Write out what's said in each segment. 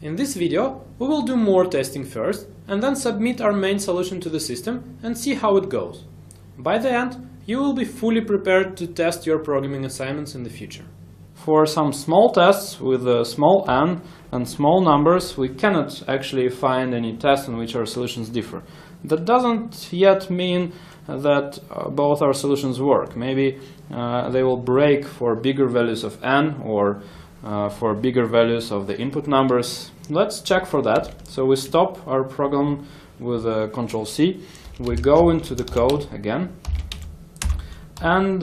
In this video, we will do more testing first and then submit our main solution to the system and see how it goes. By the end, you will be fully prepared to test your programming assignments in the future. For some small tests with a small n and small numbers, we cannot actually find any tests in which our solutions differ. That doesn't yet mean that both our solutions work. Maybe they will break for bigger values of n or for bigger values of the input numbers. Let's check for that. So we stop our program with Ctrl+C. We go into the code again, and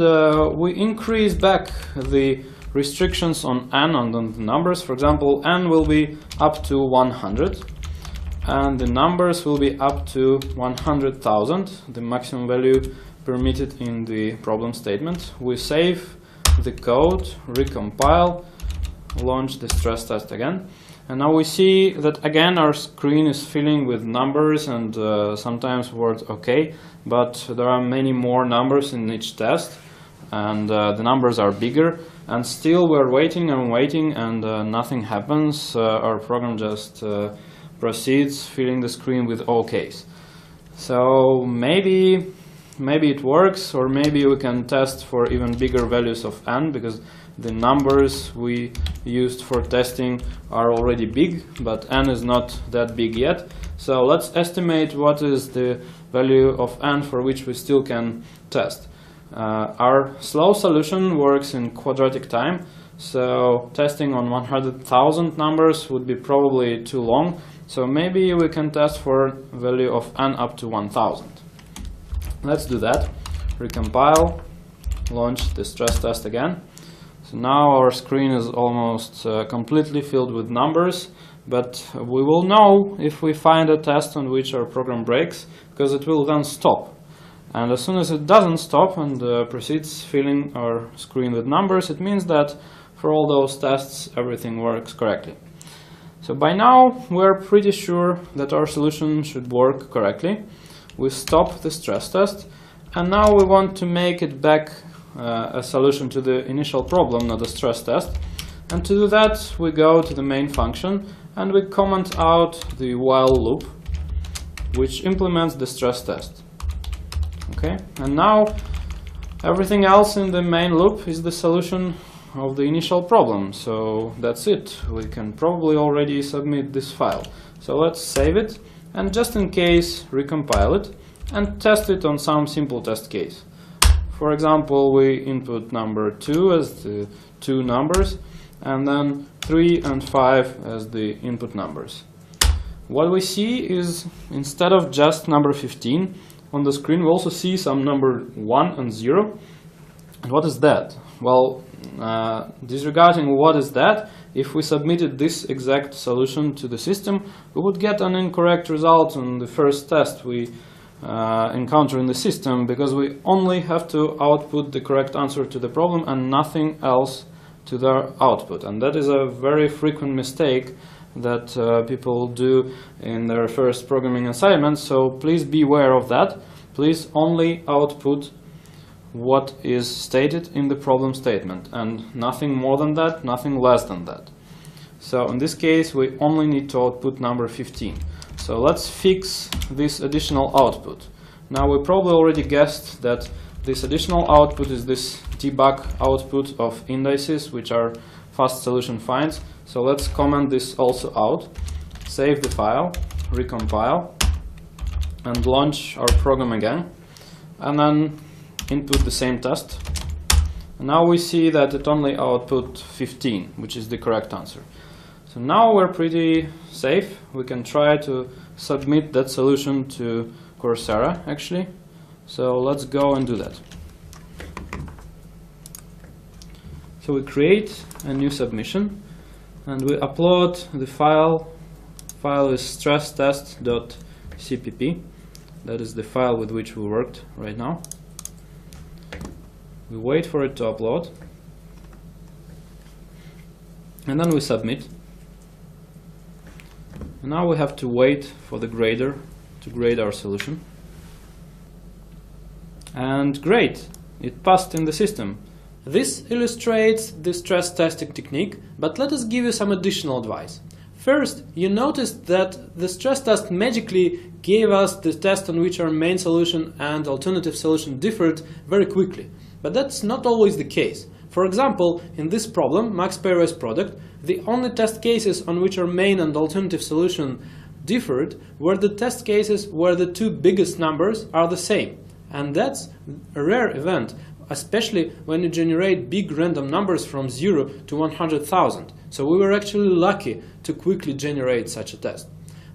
we increase back the restrictions on n and on the numbers. For example, n will be up to 100, and the numbers will be up to 100,000, the maximum value permitted in the problem statement. We save the code, recompile, launch the stress test again, and now we see that again our screen is filling with numbers and sometimes words OK, but there are many more numbers in each test, and the numbers are bigger, and still we're waiting and waiting and nothing happens. Our program just proceeds filling the screen with OKs. So maybe it works, or maybe we can test for even bigger values of n, because the numbers we used for testing are already big, but n is not that big yet. So let's estimate what is the value of n for which we still can test. Our slow solution works in quadratic time, so testing on 100,000 numbers would be probably too long. So maybe we can test for a value of n up to 1000. Let's do that. Recompile, launch the stress test again. So now our screen is almost completely filled with numbers, but we will know if we find a test on which our program breaks, because it will then stop. And as soon as it doesn't stop and proceeds filling our screen with numbers, it means that for all those tests everything works correctly. So by now we're pretty sure that our solution should work correctly. We stop the stress test, and now we want to make it back a solution to the initial problem, not a stress test. And to do that, we go to the main function and we comment out the while loop, which implements the stress test. Okay, and now everything else in the main loop is the solution of the initial problem. So that's it. We can probably already submit this file. So let's save it, and just in case recompile it and test it on some simple test case. For example, we input number 2 as the two numbers, and then 3 and 5 as the input numbers. What we see is, instead of just number 15 on the screen, we also see some number 1 and 0. And what is that? Well, disregarding what is that, if we submitted this exact solution to the system, we would get an incorrect result on the first test we encounter in the system, because we only have to output the correct answer to the problem and nothing else to their output. And that is a very frequent mistake that people do in their first programming assignments, so please be aware of that. Please only output what is stated in the problem statement, and nothing more than that, nothing less than that. So in this case we only need to output number 15. So let's fix this additional output. Now we probably already guessed that this additional output is this debug output of indices, which are fast solution finds. So let's comment this also out, save the file, recompile, and launch our program again, and then input the same test. And now we see that it only output 15, which is the correct answer. So now we're pretty safe. We can try to submit that solution to Coursera, actually. So let's go and do that. So we create a new submission and we upload the file. File is stresstest.cpp. That is the file with which we worked right now. We wait for it to upload, and then we submit. And now we have to wait for the grader to grade our solution. And great, it passed in the system. This illustrates the stress testing technique, but let us give you some additional advice. first, you noticed that the stress test magically gave us the test on which our main solution and alternative solution differed very quickly. But that's not always the case. For example, in this problem, max pairwise product, the only test cases on which our main and alternative solution differed were the test cases where the two biggest numbers are the same. And that's a rare event, especially when you generate big random numbers from 0 to 100,000. So we were actually lucky to quickly generate such a test.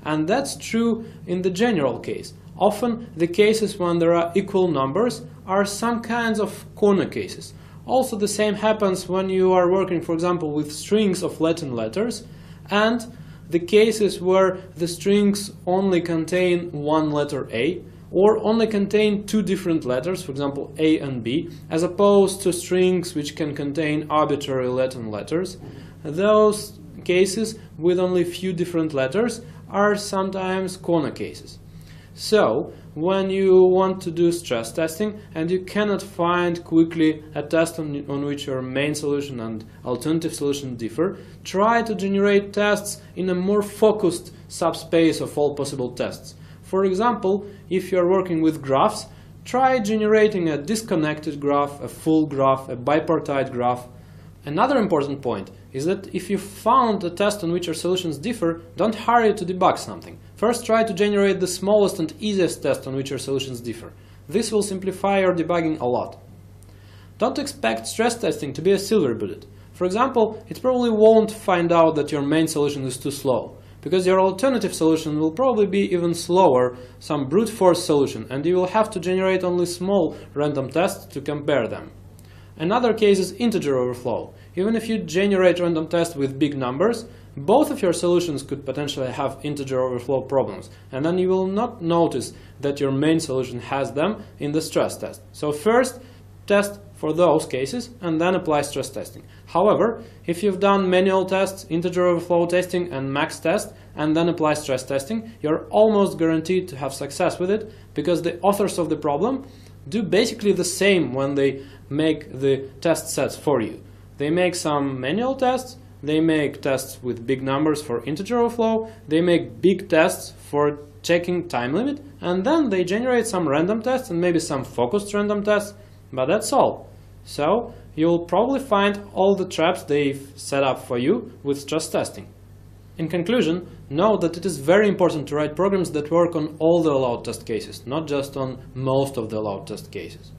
And that's true in the general case. Often the cases when there are equal numbers are some kinds of corner cases. Also the same happens when you are working, for example, with strings of Latin letters, and the cases where the strings only contain one letter A, or only contain two different letters, for example A and B, as opposed to strings which can contain arbitrary Latin letters. Those cases with only few different letters are sometimes corner cases. So, when you want to do stress testing and you cannot find quickly a test on which your main solution and alternative solution differ, try to generate tests in a more focused subspace of all possible tests. For example, if you are working with graphs, try generating a disconnected graph, a full graph, a bipartite graph. Another important point is that if you found a test on which your solutions differ, don't hurry to debug something. First, try to generate the smallest and easiest test on which your solutions differ. This will simplify your debugging a lot. Don't expect stress testing to be a silver bullet. For example, it probably won't find out that your main solution is too slow, because your alternative solution will probably be even slower, some brute force solution, and you will have to generate only small random tests to compare them. Another case is integer overflow. Even if you generate random tests with big numbers, both of your solutions could potentially have integer overflow problems, and then you will not notice that your main solution has them in the stress test. So first, test for those cases and then apply stress testing. However, if you've done manual tests, integer overflow testing and max test, and then apply stress testing, you're almost guaranteed to have success with it, because the authors of the problem do basically the same when they make the test sets for you. They make some manual tests, they make tests with big numbers for integer overflow, they make big tests for checking time limit, and then they generate some random tests and maybe some focused random tests, but that's all. So you'll probably find all the traps they've set up for you with stress testing. In conclusion, know that it is very important to write programs that work on all the allowed test cases, not just on most of the allowed test cases.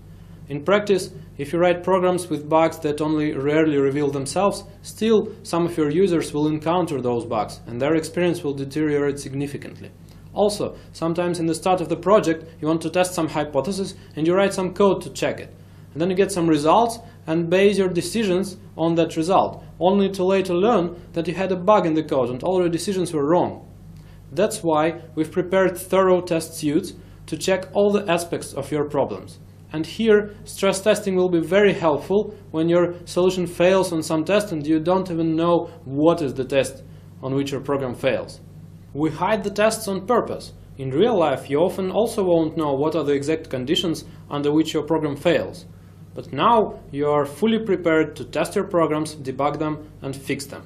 In practice, if you write programs with bugs that only rarely reveal themselves, still some of your users will encounter those bugs and their experience will deteriorate significantly. Also, sometimes in the start of the project you want to test some hypothesis and you write some code to check it. And then you get some results and base your decisions on that result, only to later learn that you had a bug in the code and all your decisions were wrong. That's why we've prepared thorough test suites to check all the aspects of your problems. And here, stress testing will be very helpful when your solution fails on some test and you don't even know what is the test on which your program fails. We hide the tests on purpose. In real life, you often also won't know what are the exact conditions under which your program fails. But now you are fully prepared to test your programs, debug them, and fix them.